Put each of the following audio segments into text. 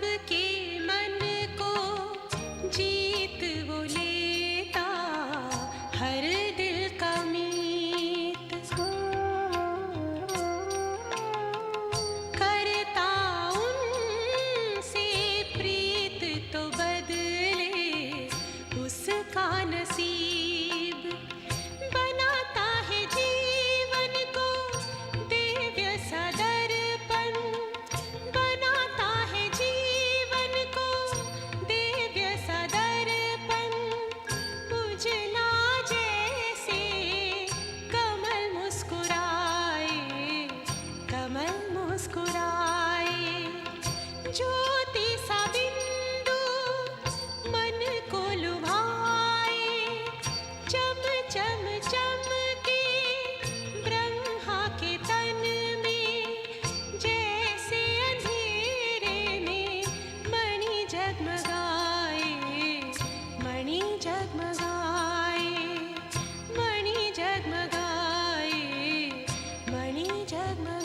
सबके मन को जीत वो लेता, हर दिल का मीत करता उनसे प्रीत, तो बदले उसका नसीब बनाता है जीवन को दिव्य सदर्पण, बनाता है जीवन को दिव्य सदर्पण, उजला जैसे कमल मुस्कुराए, कमल मुस्कुराए, ज्योति सा बिंदु मन को लुभाए, चम चम चमके ब्रह्मा के तन में, जैसे अंधेरे में मणि जगमगाए, मणि जगमगाए, मणि जगमगाए, मणि जगमगाए।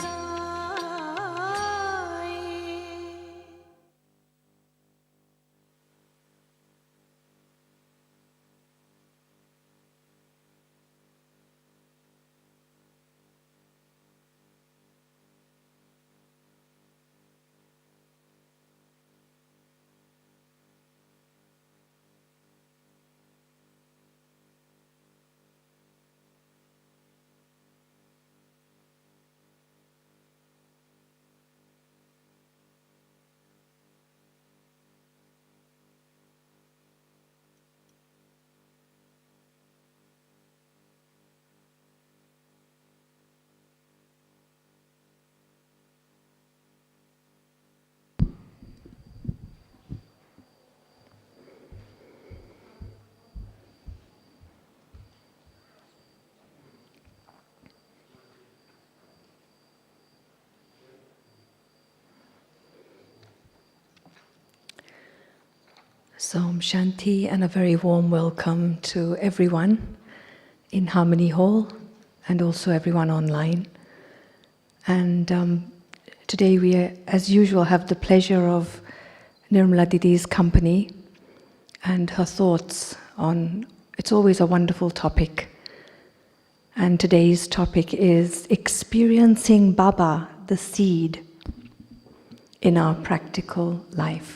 So, Shanti, and a very warm welcome to everyone in Harmony Hall and also everyone online. And today we, as usual, have the pleasure of Nirmala Didi's company and her thoughts on, it's always a wonderful topic. And today's topic is experiencing Baba, the seed, in our practical life.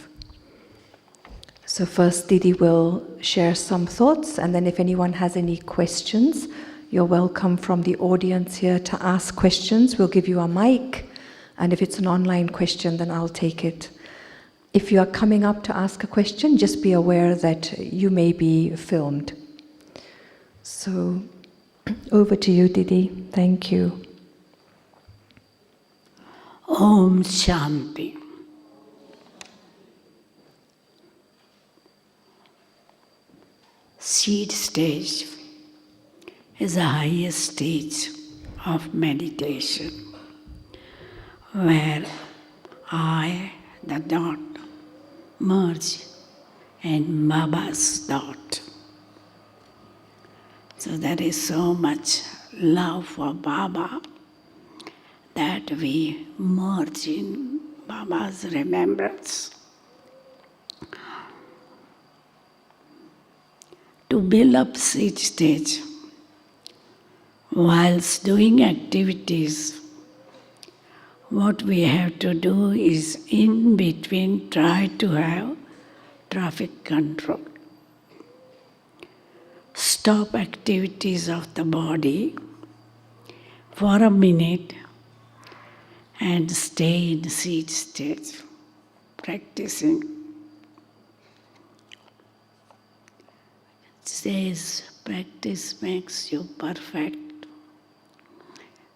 So first Didi will share some thoughts, and then if anyone has any questions, you're welcome from the audience here to ask questions. We'll give you a mic, and if it's an online question, then I'll take it. If you are coming up to ask a question, just be aware that you may be filmed. So over to you, Didi. Thank you. Om Shanti. Seed stage is the highest stage of meditation, where I, the dot, merge in Baba's dot. So there is so much love for Baba that we merge in Baba's remembrance. To build up seed stage, whilst doing activities, what we have to do is in between try to have traffic control. Stop activities of the body for a minute and stay in seed stage, practicing. It says practice makes you perfect.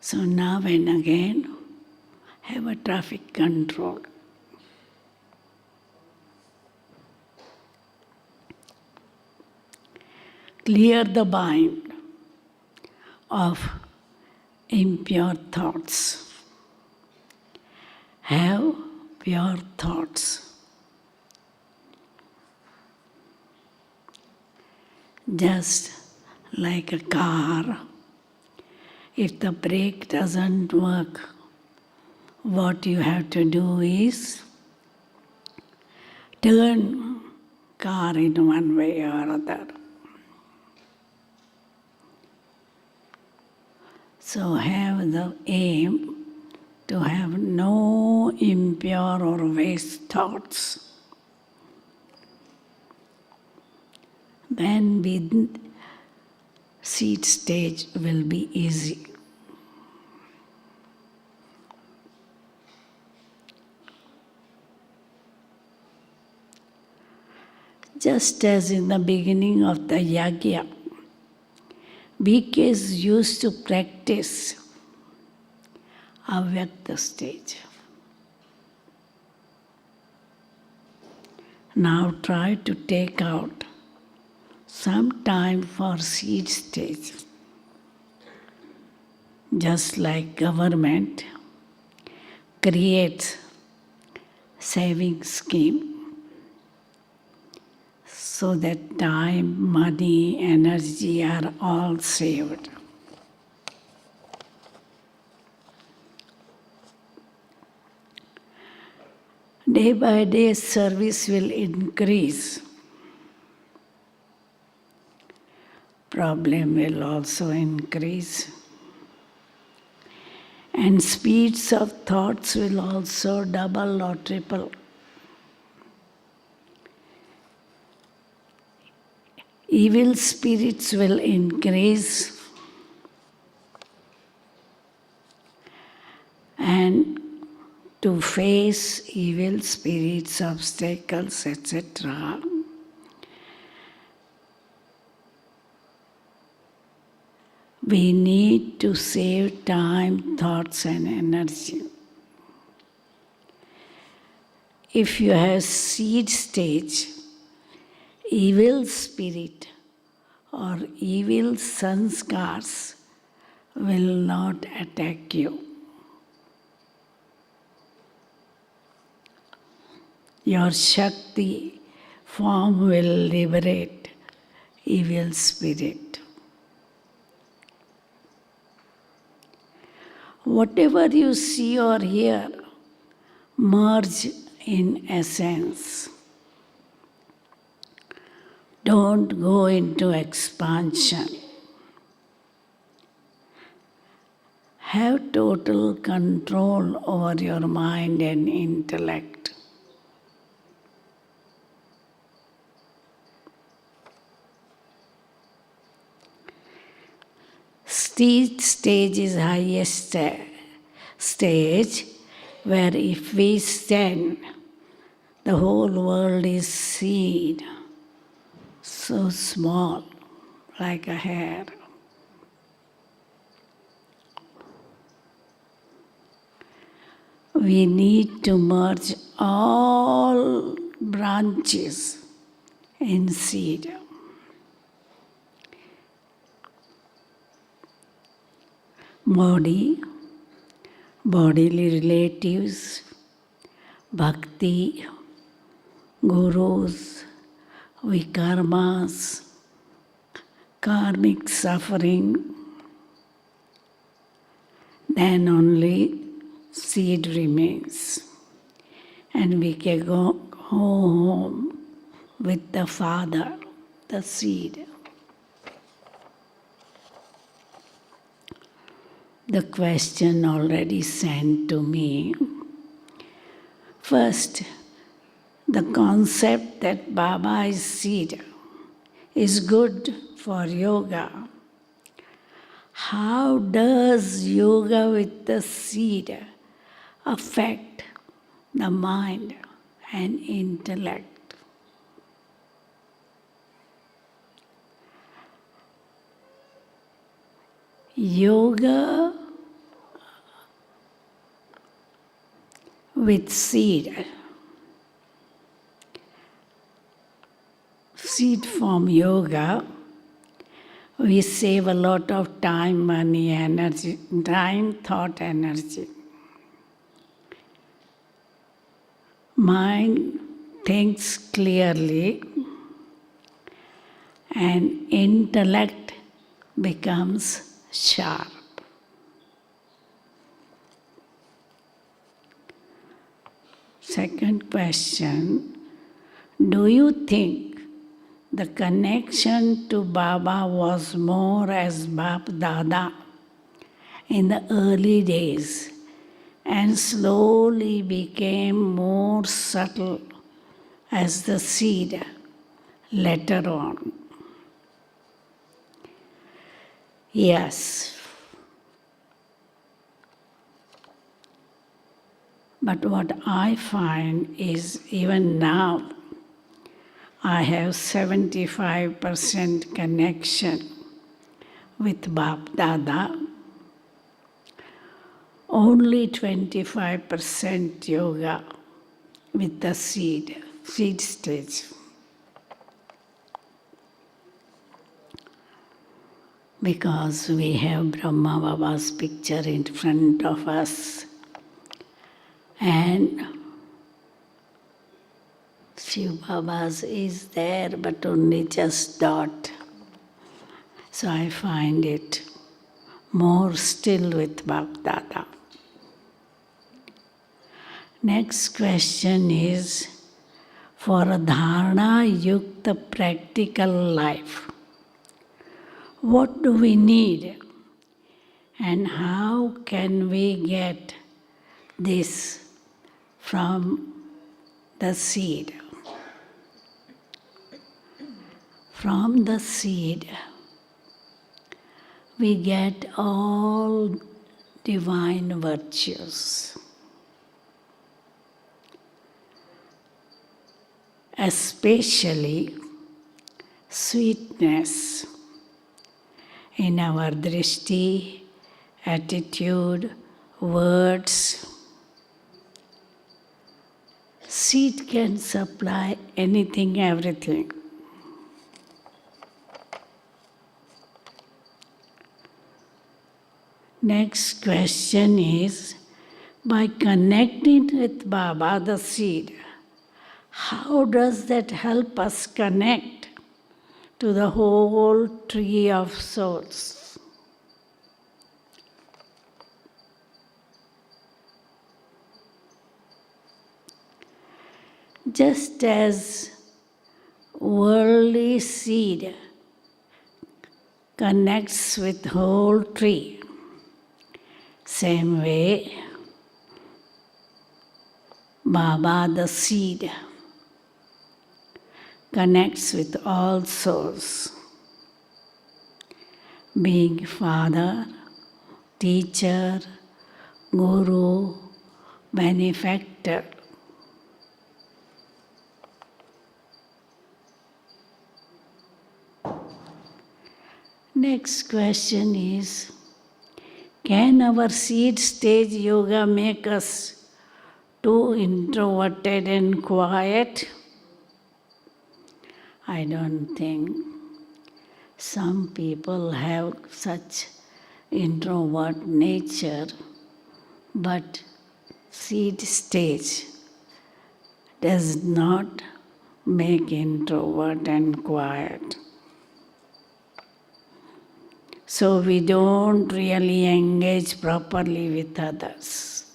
So now and again, have a traffic control. Clear the mind of impure thoughts. Have pure thoughts. Just like a car, if the brake doesn't work, what you have to do is turn car in one way or other. So have the aim to have no impure or waste thoughts. Then with seed stage will be easy. Just as in the beginning of the yagya, BKs used to practice avyakta stage. Now try to take out some time for seed stage. Just like government creates saving scheme so that time, money, energy are all saved. Day by day service will increase. Problem will also increase. And speeds of thoughts will also double or triple. Evil spirits will increase. And to face evil spirits, obstacles, etc., we need to save time, thoughts, and energy. If you have seed stage, evil spirit or evil sanskars will not attack you. Your Shakti form will liberate evil spirit. Whatever you see or hear, merge in essence. Don't go into expansion. Have total control over your mind and intellect. Stage is highest stage where if we stand, the whole world is seen so small, like a hair. We need to merge all branches in seed. Body, bodily relatives, bhakti, gurus, vikarmas, karmic suffering, then only seed remains. And we can go home with the Father, the seed. The question already sent to me. First, the concept that Baba is seed is good for yoga. How does yoga with the seed affect the mind and intellect? Yoga with seed form yoga, we save a lot of time, money, energy, time, thought, energy. Mind thinks clearly and intellect becomes sharp. Second question, Do you think the connection to Baba was more as Bap Dada in the early days and slowly became more subtle as the seed later on? Yes. But what I find is even now, I have 75% connection with Bap Dada, only 25% yoga with the seed stage. Because we have Brahma Baba's picture in front of us and Shiv Baba's is there, but only just dot. So I find it more still with Bap Dada. Next question is, for a dharana yukta practical life, what do we need and how can we get this from the seed? From the seed, we get all divine virtues, especially sweetness in our drishti, attitude, words. Seed can supply anything, everything. Next question is, by connecting with Baba, the seed, how does that help us connect to the whole tree of souls? Just as worldly seed connects with whole tree, same way Baba the seed connects with all souls, being father, teacher, guru, benefactor. Next question is, can our seed stage yoga make us too introverted and quiet? I don't think. Some people have such introvert nature, but seed stage does not make introvert and quiet. So we don't really engage properly with others.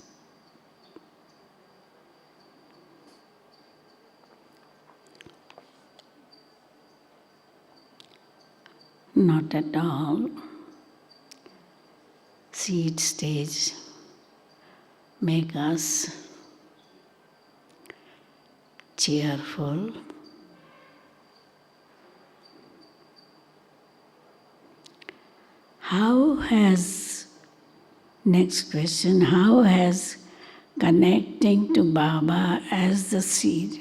Not at all. Seed stage make us cheerful, next question, how has connecting to Baba as the seed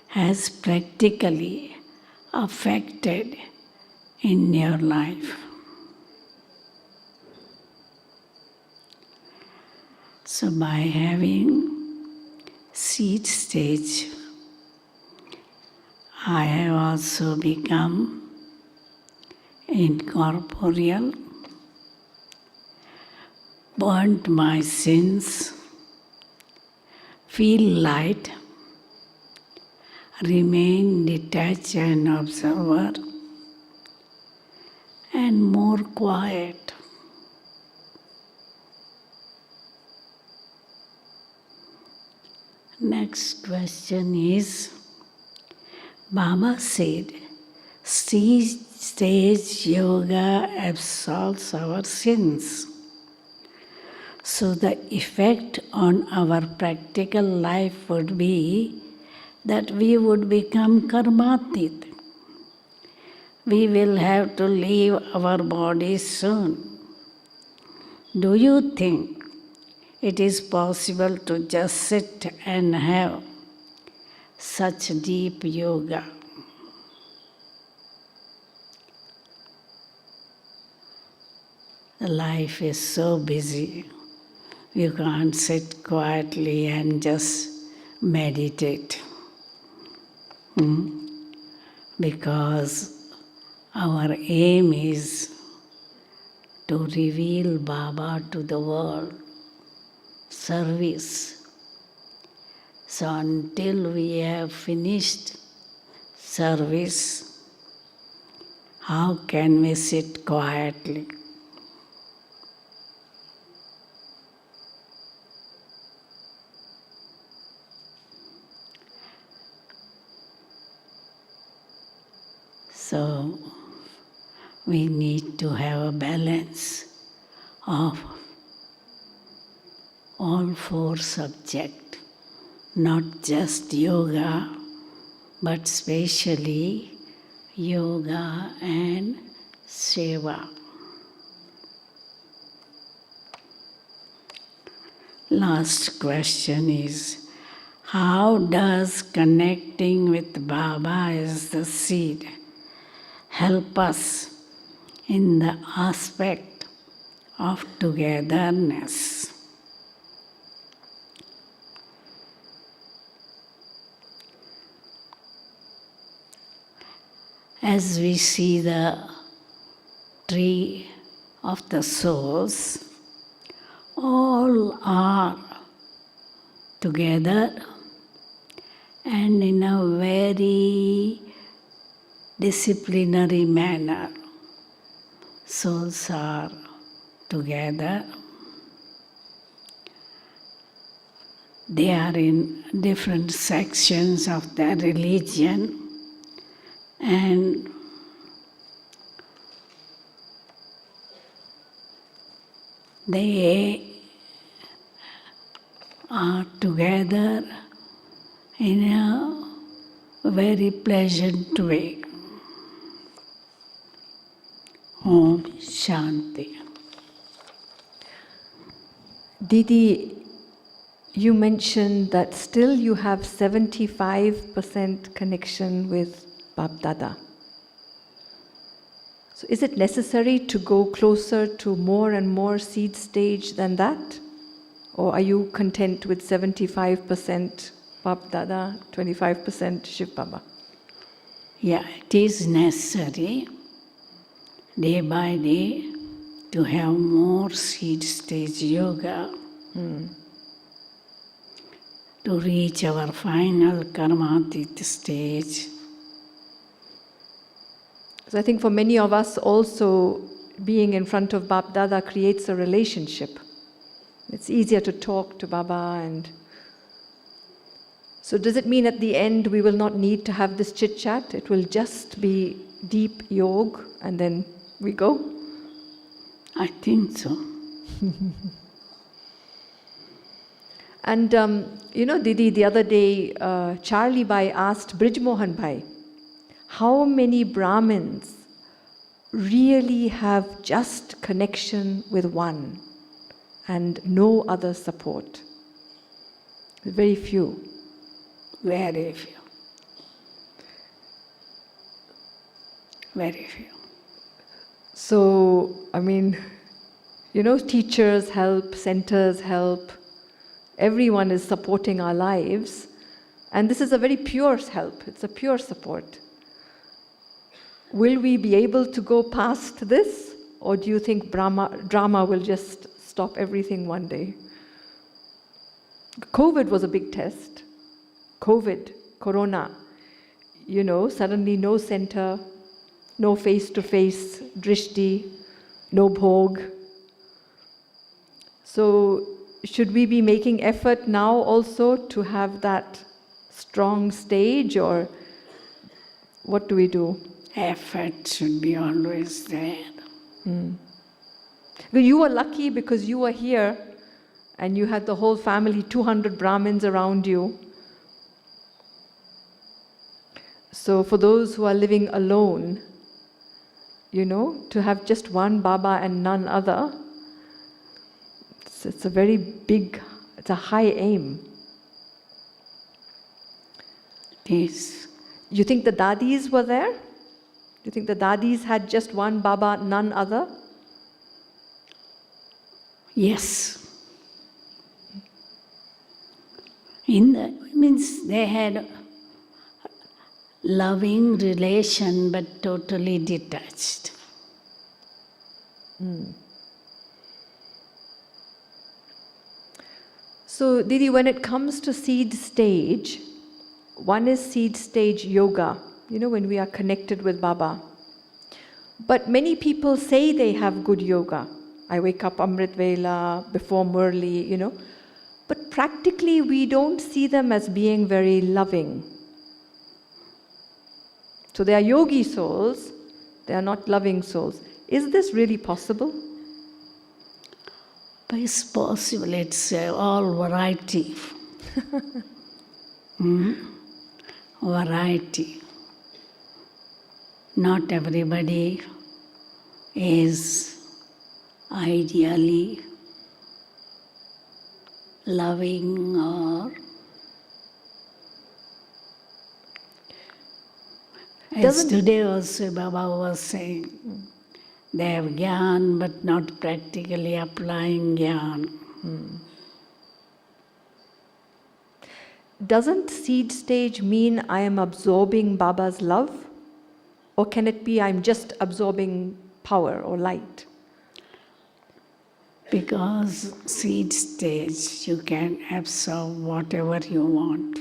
has practically affected in your life? So by having seed stage, I have also become incorporeal, burnt my sins, feel light, remain detached and observer, and more quiet. Next question is, Baba said, stage yoga absolves our sins. So the effect on our practical life would be that we would become karmatit. We will have to leave our bodies soon. Do you think it is possible to just sit and have such deep yoga? Life is so busy. You can't sit quietly and just meditate. Because our aim is to reveal Baba to the world, service. So until we have finished service, how can we sit quietly? So we need to have a balance of all four subjects, not just yoga, but especially yoga and seva. Last question is, how does connecting with Baba as the seed help us in the aspect of togetherness? As we see the tree of the souls, all are together and in a very disciplinary manner. Souls are together. They are in different sections of their religion, and they are together in a very pleasant way. Om Shanti. Didi, you mentioned that still you have 75% connection with Bab Dada. So is it necessary to go closer to more and more seed stage than that? Or are you content with 75% Bab Dada, 25% Shiv Baba? Yeah, it is necessary day by day to have more seed stage yoga to reach our final karmatit stage. So I think for many of us also, being in front of Bab Dada creates a relationship. It's easier to talk to Baba, and so does it mean at the end we will not need to have this chit-chat? It will just be deep yoga and then we go? I think so. And Didi, the other day, Charlie Bhai asked Brij Mohan Bhai, how many Brahmins really have just connection with one and no other support? Very few. Very few. Very few. So, teachers help, centers help, everyone is supporting our lives, and this is a very pure help, it's a pure support. Will we be able to go past this, or do you think drama will just stop everything one day? COVID was a big test. Corona, suddenly no center, no face-to-face drishti, no bhog. So should we be making effort now also to have that strong stage, or what do we do? Effort should be always there. Well, you were lucky because you were here and you had the whole family, 200 Brahmins around you. So for those who are living alone, to have just one Baba and none other, it's a very big, it's a high aim. Yes. You think the Dadis were there? You think the Dadis had just one Baba, none other? Yes. Means they had loving relation but totally detached. So, Didi, when it comes to seed stage, one is seed stage yoga, when we are connected with Baba. But many people say they have good yoga. I wake up Amrit Vela, before Murli, But practically we don't see them as being very loving. So they are yogi souls, they are not loving souls. Is this really possible? But it's possible, it's all variety. Variety. Not everybody is ideally loving or as today also Baba was saying, they have Gyan but not practically applying Gyan. Doesn't seed stage mean I am absorbing Baba's love? Or can it be I'm just absorbing power or light? Because seed stage, you can absorb whatever you want.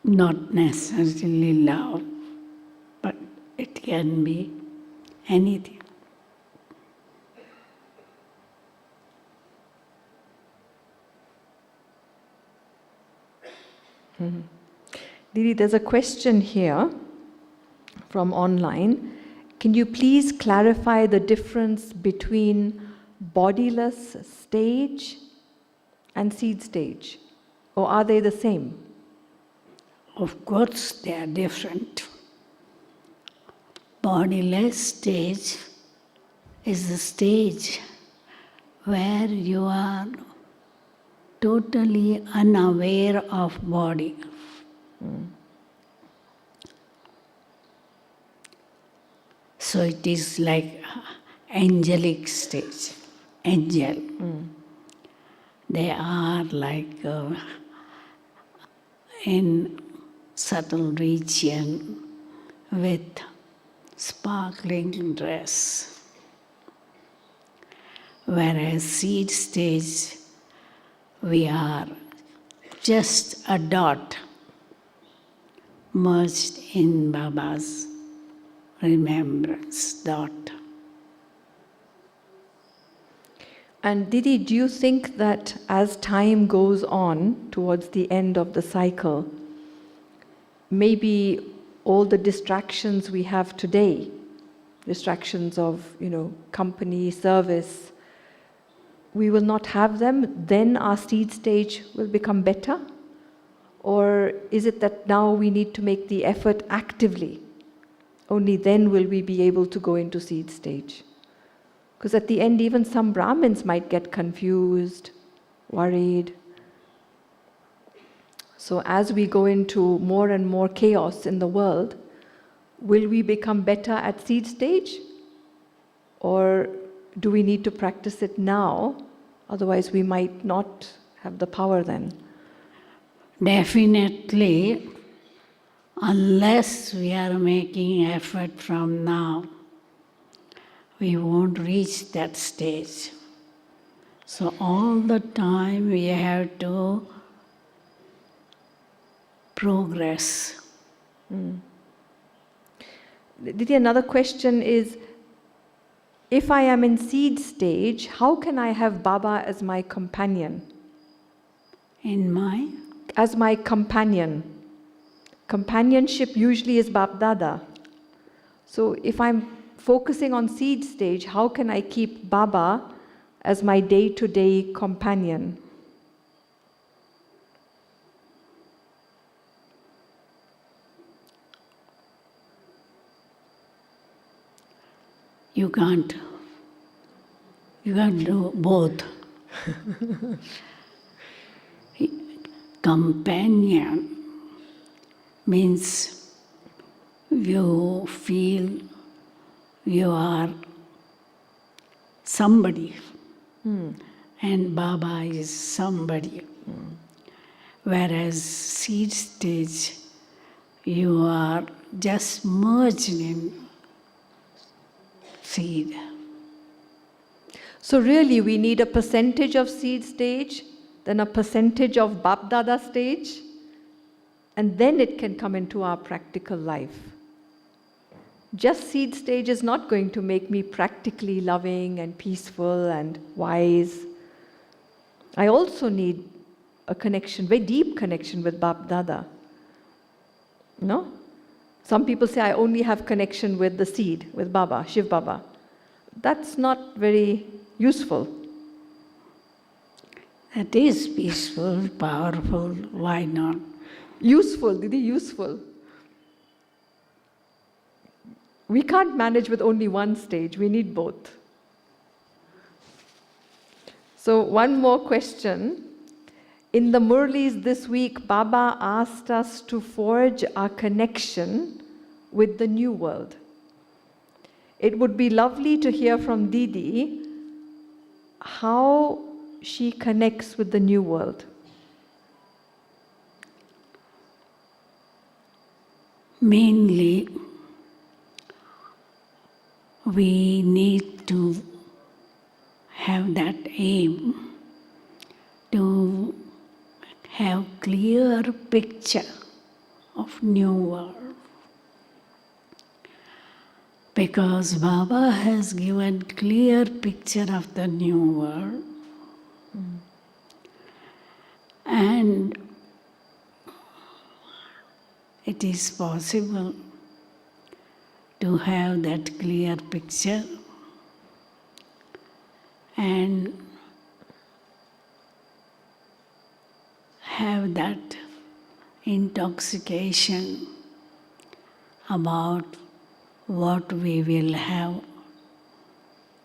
Not necessarily love, but it can be anything. Didi, there's a question here from online. Can you please clarify the difference between bodiless stage and seed stage? Or are they the same? Of course, they are different. Bodiless stage is the stage where you are totally unaware of body. So it is like angelic stage, angel. They are like in subtle region with sparkling dress. Whereas seed stage, we are just a dot merged in Baba's remembrance dot. And Didi, do you think that as time goes on towards the end of the cycle, maybe all the distractions we have today, distractions of, company, service, we will not have them, then our seed stage will become better? Or is it that now we need to make the effort actively? Only then will we be able to go into seed stage. Because at the end, even some Brahmins might get confused, worried. So as we go into more and more chaos in the world, will we become better at seed stage? Or do we need to practice it now? Otherwise we might not have the power then. Definitely, unless we are making effort from now, we won't reach that stage. So all the time we have to progress. Didi, another question is, if I am in seed stage, how can I have Baba as my companion? In my? as my companion. Companionship usually is Bap Dada. So if I'm focusing on seed stage, how can I keep Baba as my day-to-day companion? You can't do both. Companion means you feel you are somebody, and Baba is somebody. Whereas seed stage, you are just merged in seed. So really we need a percentage of seed stage, then a percentage of Bap Dada stage, and then it can come into our practical life. Just seed stage is not going to make me practically loving and peaceful and wise. I also need a connection, very deep connection with Bap Dada. No? Some people say I only have connection with the seed, with Baba, Shiv Baba. That's not very useful. That is peaceful, powerful, why not? Useful, Didi, useful. We can't manage with only one stage, we need both. So one more question. In the Murlis this week, Baba asked us to forge our connection with the new world. It would be lovely to hear from Didi how she connects with the new world. Mainly, we need to have that aim to have clear picture of new world. Because Baba has given clear picture of the new world. And it is possible to have that clear picture and have that intoxication about what we will have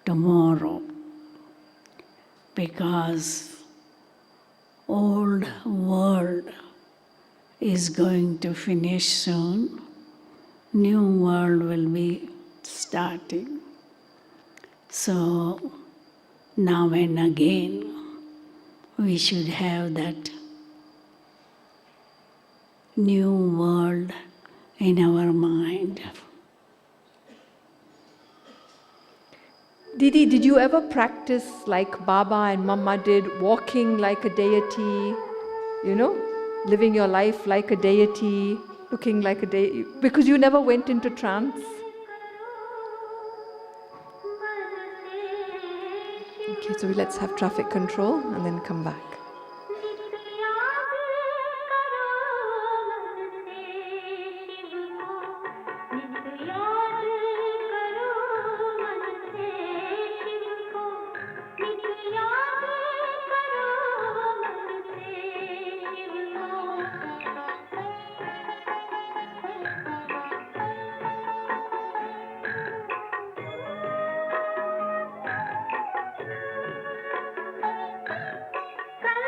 tomorrow, because old world is going to finish soon, new world will be starting. So now and again we should have that new world in our mind. Didi, did you ever practice like Baba and Mama did, walking like a deity, living your life like a deity, looking like a deity, because you never went into trance? Okay, so let's have traffic control and then come back. कर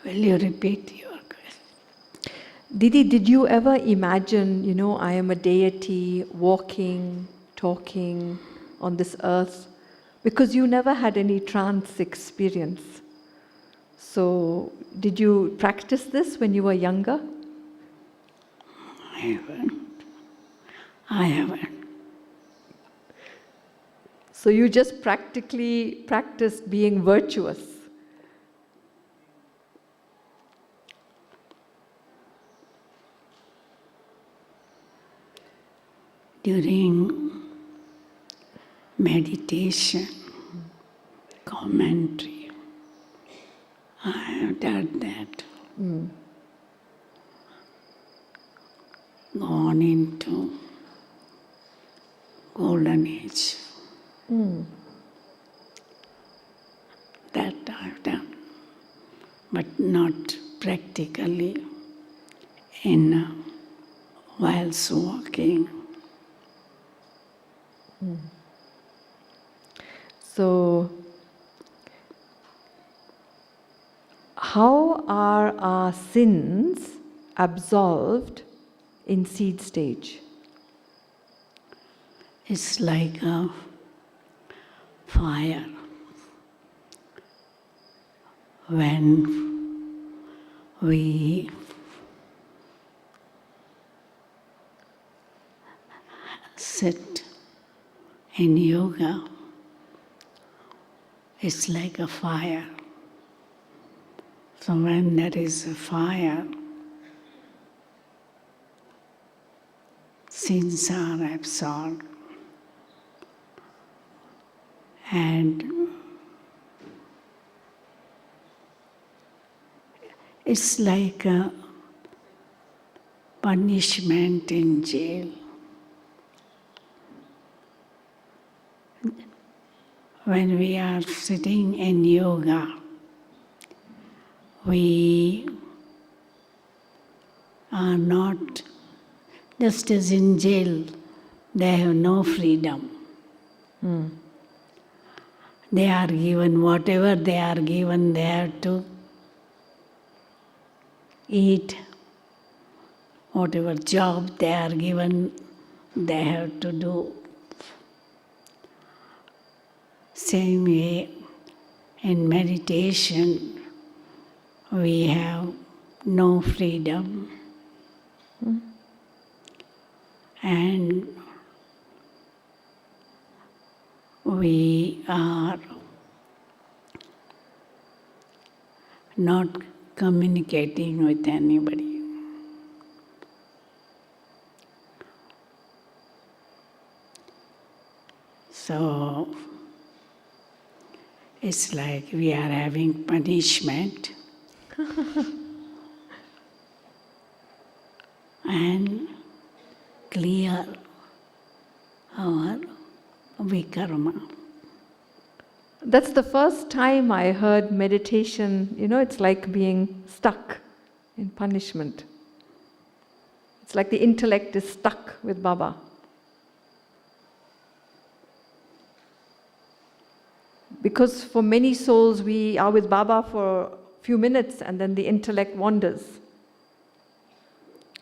Will you repeat your question? Didi, did you ever imagine, I am a deity walking, talking on this earth? Because you never had any trance experience. So, did you practice this when you were younger? I haven't. So you just practically practiced being virtuous. During meditation, commentary, I have done that. Gone into golden age. That I've done, but not practically whilst walking. So, how are our sins absolved in seed stage? It's like a fire. When we sit in yoga, it's like a fire. So when there is a fire, sins are absorbed. And it's like a punishment in jail. When we are sitting in yoga, we are not, just as in jail, they have no freedom. They are given whatever they are given, they have to eat. Whatever job they are given, they have to do. Same way, in meditation, we have no freedom. And we are not communicating with anybody. So, it's like we are having punishment and clear our vikarma. That's the first time I heard meditation, it's like being stuck in punishment. It's like the intellect is stuck with Baba. Because for many souls, we are with Baba for a few minutes and then the intellect wanders.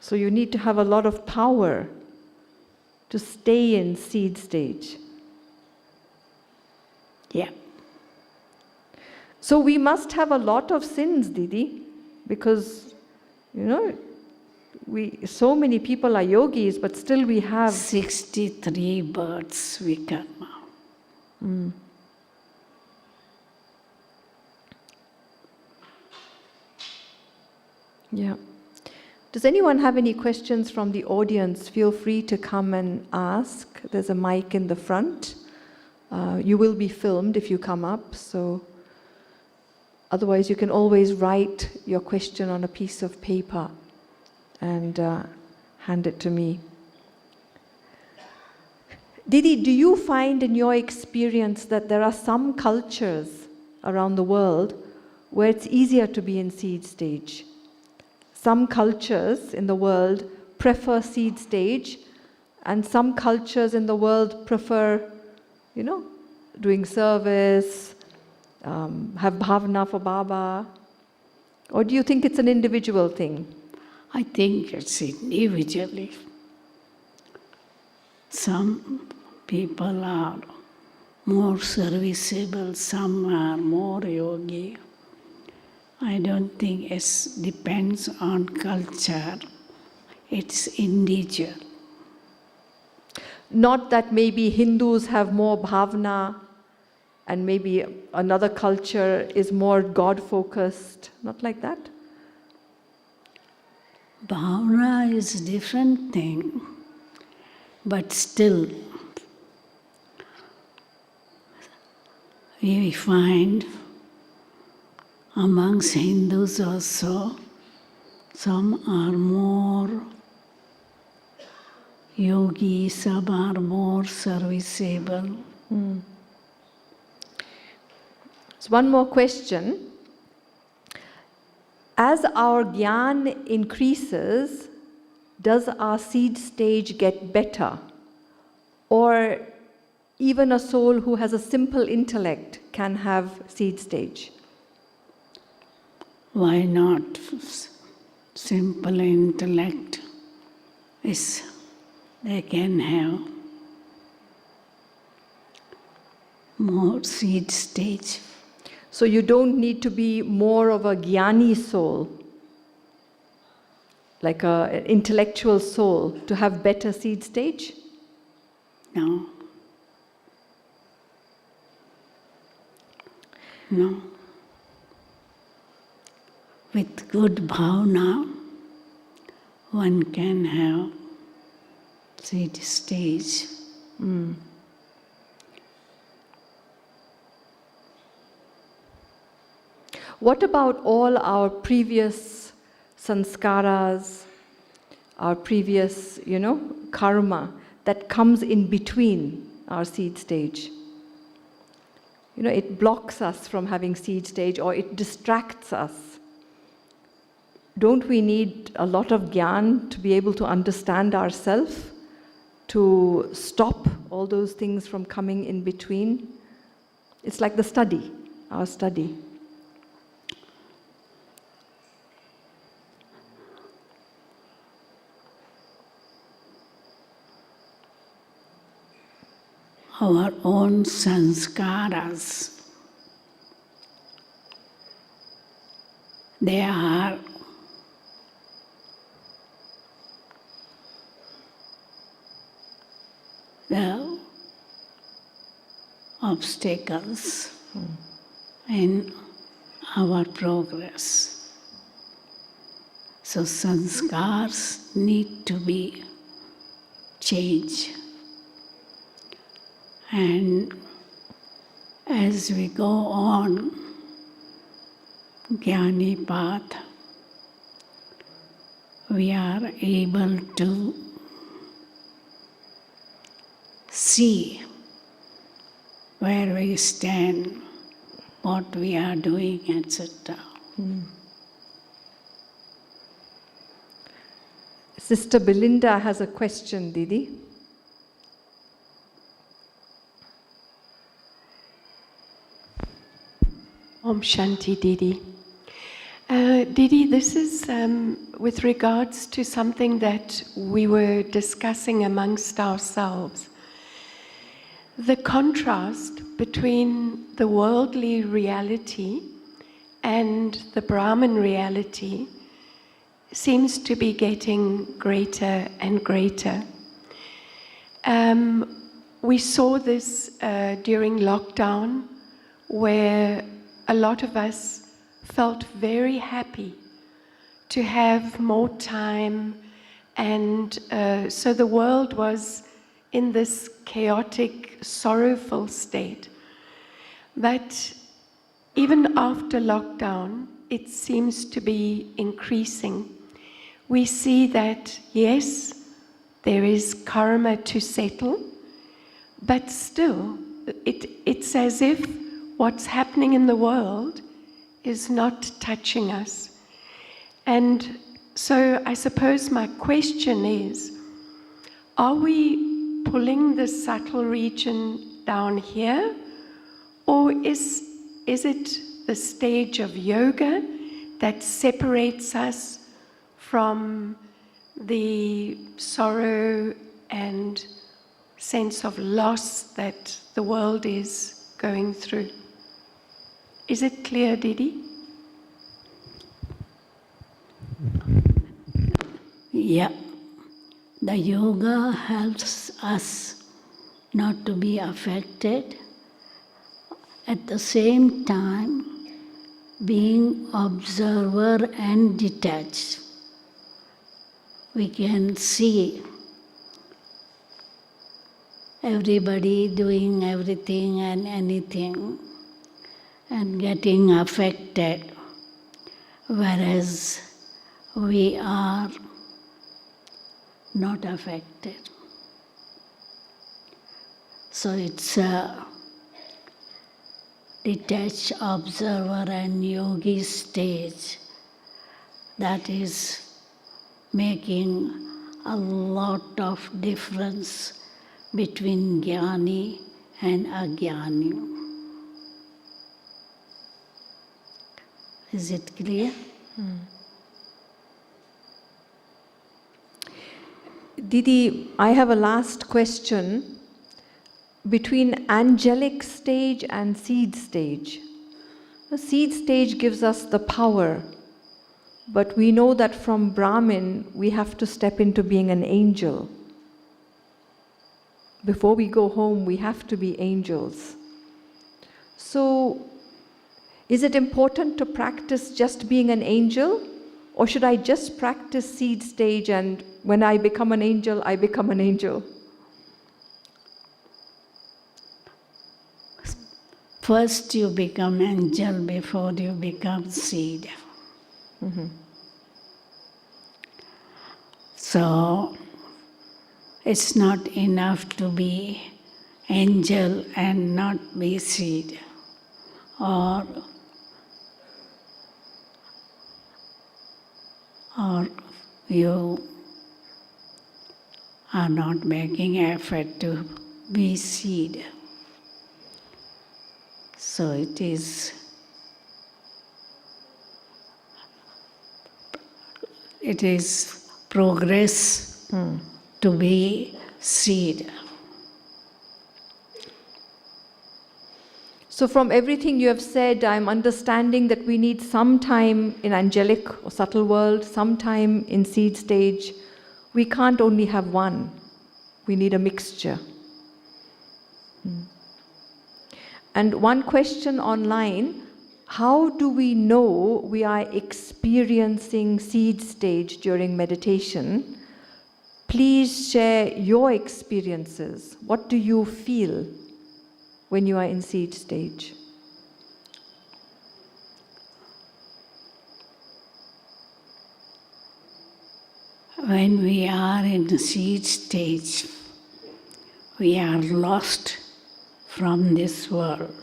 So you need to have a lot of power to stay in seed stage. Yeah. So we must have a lot of sins, Didi, because, so many people are yogis, but still we have 63 births vikarma. Yeah. Does anyone have any questions from the audience? Feel free to come and ask. There's a mic in the front. You will be filmed if you come up, so Otherwise, you can always write your question on a piece of paper and hand it to me. Didi, do you find in your experience that there are some cultures around the world where it's easier to be in seed stage? Some cultures in the world prefer seed stage, and some cultures in the world prefer, doing service, have bhavana for Baba? Or do you think it's an individual thing? I think it's individually. Some people are more serviceable, some are more yogi. I don't think it depends on culture. It's individual. Not that maybe Hindus have more bhavana and maybe another culture is more God-focused. Not like that? Bhavana is a different thing, but still we find amongst Hindus also some are more yogi, some are more serviceable. So one more question. As our Gyan increases, does our seed stage get better? Or even a soul who has a simple intellect can have seed stage? Why not? Simple intellect they can have more seed stage. So you don't need to be more of a Gyani soul, like an intellectual soul, to have better seed stage? No. No. With good bhavana, one can have seed stage. What about all our previous sanskaras, our previous, karma that comes in between our seed stage? It blocks us from having seed stage, or it distracts us. Don't we need a lot of Gyan to be able to understand ourselves, to stop all those things from coming in between? It's like the study, our study. Our own sanskaras, they are the obstacles in our progress. So sanskars need to be changed. And as we go on Jnani path, we are able to see where we stand, what we are doing, etc. Sister Belinda has a question, Didi. Om Shanti, Didi. Didi, this is with regards to something that we were discussing amongst ourselves. The contrast between the worldly reality and the Brahman reality seems to be getting greater and greater. We saw this during lockdown, where a lot of us felt very happy to have more time, and so the world was in this chaotic, sorrowful state. But even after lockdown, it seems to be increasing. We see that, yes, there is karma to settle, but still, it's as if what's happening in the world is not touching us. And so I suppose my question is, are we pulling the subtle region down here, or is it the stage of yoga that separates us from the sorrow and sense of loss that the world is going through? Is it clear, Didi? Yeah. The yoga helps us not to be affected. At the same time, being observer and detached. We can see everybody doing everything and anything and getting affected, whereas we are not affected. So it's a detached observer and yogi stage that is making a lot of difference between jnani and agyani. Is it clear? Didi, I have a last question. Between angelic stage and seed stage. The seed stage gives us the power, but we know that from Brahmin we have to step into being an angel. Before we go home, we have to be angels. So, is it important to practice just being an angel? Or should I just practice seed stage and when I become an angel, I become an angel? First you become angel before you become seed. Mm-hmm. So, it's not enough to be angel and not be seed. Or you are not making effort to be seed. So it is progress to be seed. So from everything you have said, I'm understanding that we need some time in angelic or subtle world, some time in seed stage. We can't only have one. We need a mixture. And one question online, how do we know we are experiencing seed stage during meditation? Please share your experiences. What do you feel when you are in seed stage? When we are in the seed stage, we are lost from this world.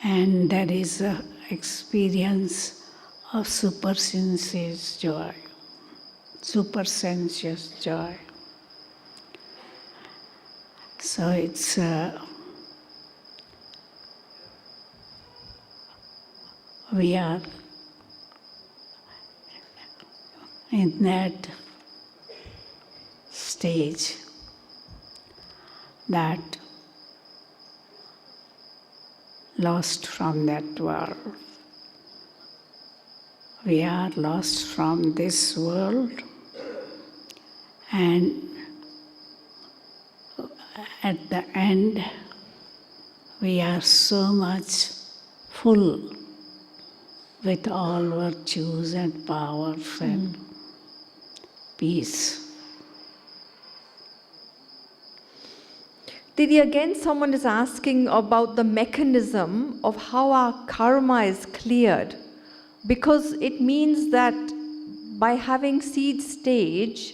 And that is an experience of supersensuous joy. So it's we are in that stage that lost from that world. We are lost from this world, and at the end we are so much full with all virtues and powers and peace. Didi, again someone is asking about the mechanism of how our karma is cleared. Because it means that by having seed stage,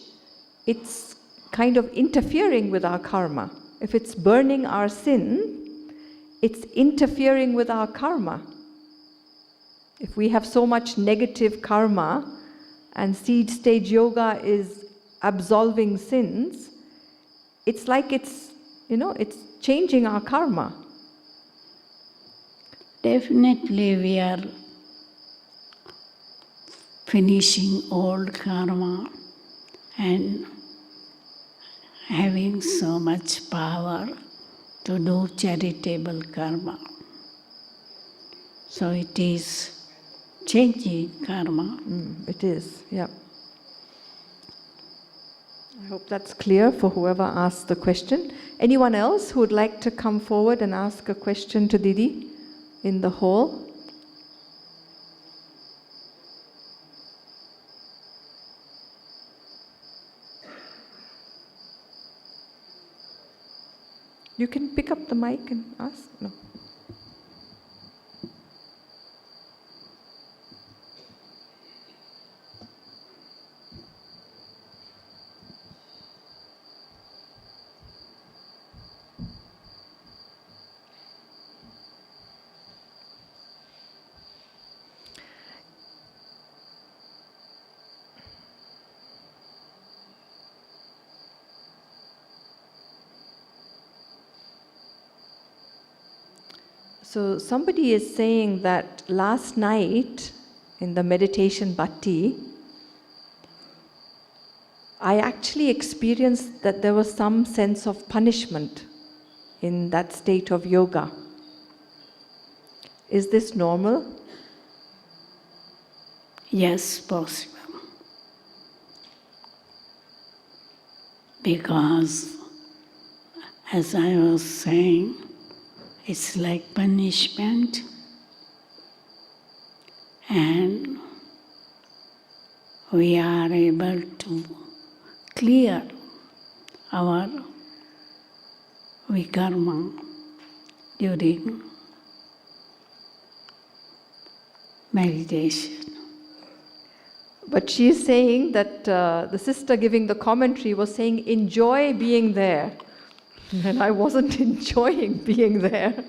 it's kind of interfering with our karma. If it's burning our sin, it's interfering with our karma. If we have so much negative karma and seed stage yoga is absolving sins, it's like it's changing our karma. Definitely we are finishing old karma and having so much power to do charitable karma. So it is changing karma. It is, yeah. I hope that's clear for whoever asked the question. Anyone else who would like to come forward and ask a question to Didi in the hall? You can pick up the mic and ask. No. So somebody is saying that last night in the meditation bhakti, I actually experienced that there was some sense of punishment in that state of yoga. Is this normal? Yes, possible. Because, as I was saying, it's like punishment, and we are able to clear our vikarma during meditation. But she is saying that the sister giving the commentary was saying, enjoy being there. And I wasn't enjoying being there.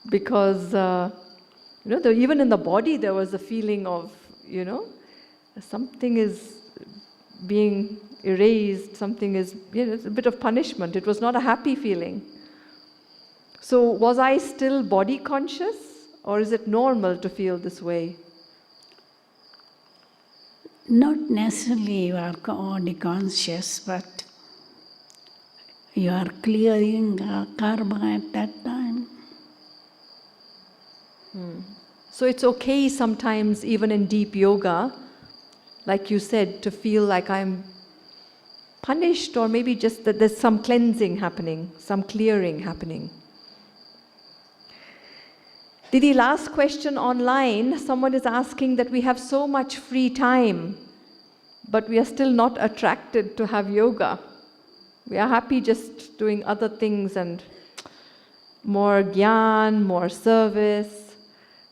Because, even in the body there was a feeling of, something is being erased, something is, it's a bit of punishment. It was not a happy feeling. So was I still body conscious, or is it normal to feel this way? Not necessarily you are body conscious, but you are clearing karma at that time. So it's okay sometimes, even in deep yoga, like you said, to feel like I'm punished, or maybe just that there's some cleansing happening, some clearing happening. Didi, last question online. Someone is asking that we have so much free time, but we are still not attracted to have yoga. We are happy just doing other things and more gyan, more service.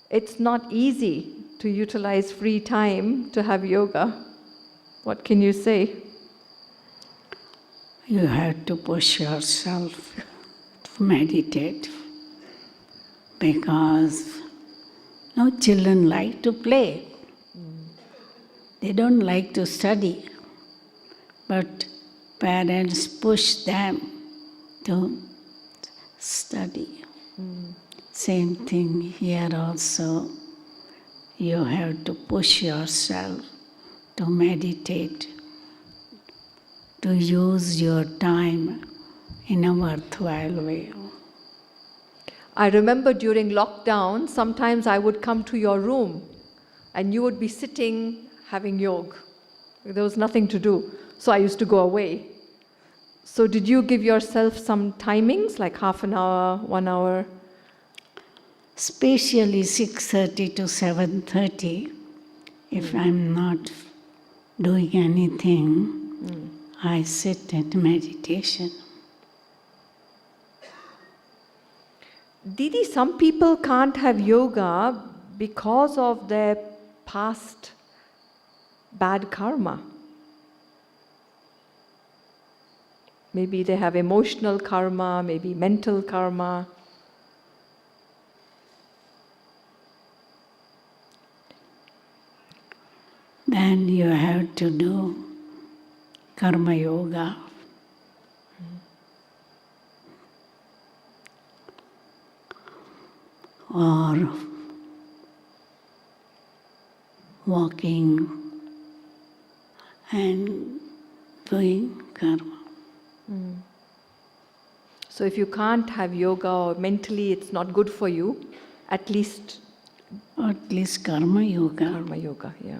It's not easy to utilize free time to have yoga. What can you say? You have to push yourself to meditate, because children like to play. They don't like to study, but parents push them to study. Same thing here also. You have to push yourself to meditate, to use your time in a worthwhile way. I remember during lockdown, sometimes I would come to your room and you would be sitting having yoga. There was nothing to do. So I used to go away. So did you give yourself some timings, like half an hour, 1 hour? Especially 6:30 to 7:30, if I'm not doing anything, I sit in meditation. Didi, some people can't have yoga because of their past bad karma. Maybe they have emotional karma, maybe mental karma. Then you have to do karma yoga. Or walking and doing karma. So if you can't have yoga or mentally it's not good for you, at least Karma yoga. karma yoga, yeah.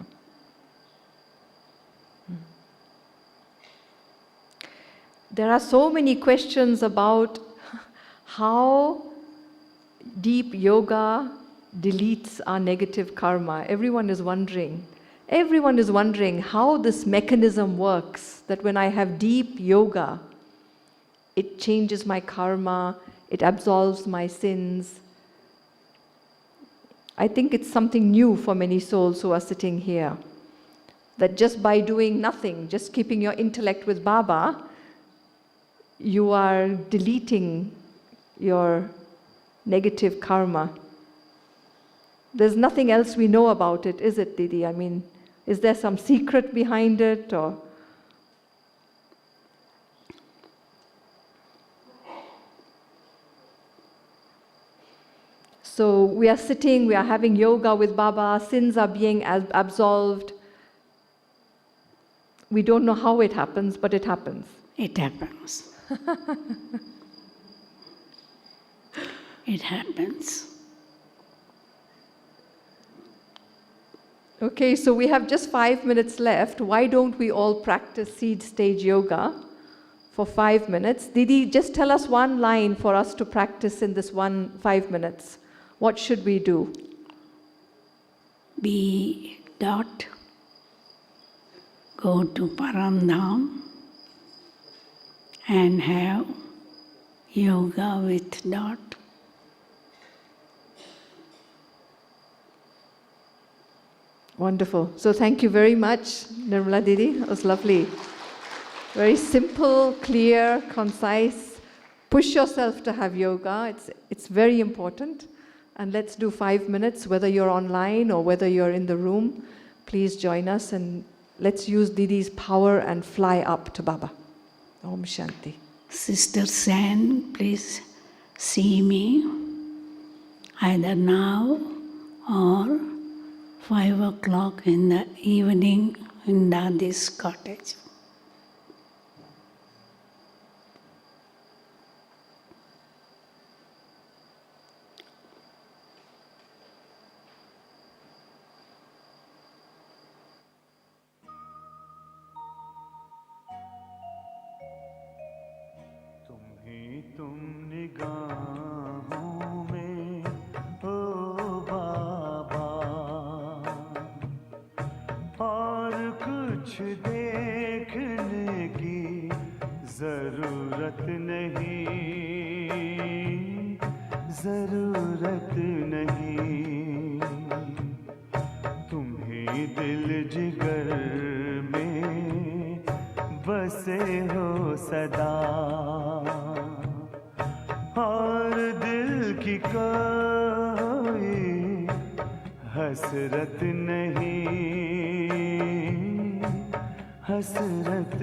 There are so many questions about how deep yoga deletes our negative karma. Everyone is wondering how this mechanism works, that when I have deep yoga, it changes my karma, it absolves my sins. I think it's something new for many souls who are sitting here, that just by doing nothing, just keeping your intellect with Baba, you are deleting your negative karma. There's nothing else we know about it, is it, Didi? I mean, is there some secret behind it, or? So we are sitting, we are having yoga with Baba, sins are being absolved. We don't know how it happens, but it happens. It happens. It happens. Okay, so we have just 5 minutes left. Why don't we all practice seed stage yoga for 5 minutes? Didi, just tell us one line for us to practice in this 5 minutes. What should we do? Be dot. Go to Paramdham and have yoga with dot. Wonderful. So thank you very much, Nirmala Didi. It was lovely. Very simple, clear, concise. Push yourself to have yoga. It's very important. And let's do 5 minutes, whether you're online or whether you're in the room. Please join us and let's use Didi's power and fly up to Baba. Om Shanti. Sister Sen, please see me either now or 5 o'clock in the evening in Dadi's cottage. तुम निगाहों में हो बाबा, और कुछ देखने की जरूरत नहीं, तुम्ही दिल जिगर में बसे हो सदा, और दिल की कोई हसरत नहीं, हसरत